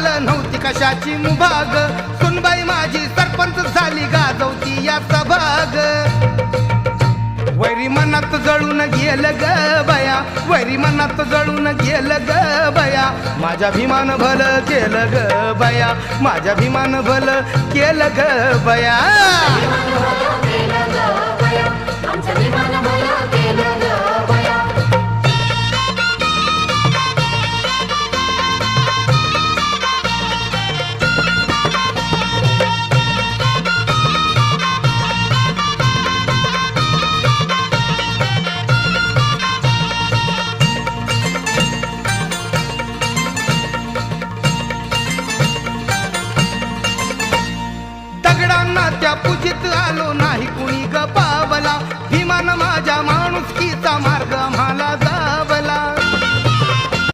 झालं नव्हती कशाची मुभाग, सुनबाई माझी सरपंच झाली गाजवती या सभाग. वैरी मनात जळून गेलं ग बया, वैरी मनात जळून गेलं ग बया, माझ्या भीमान भलं केलं ग बया, माझ्या भीमान भलं केलं ग बया. आमचं विमान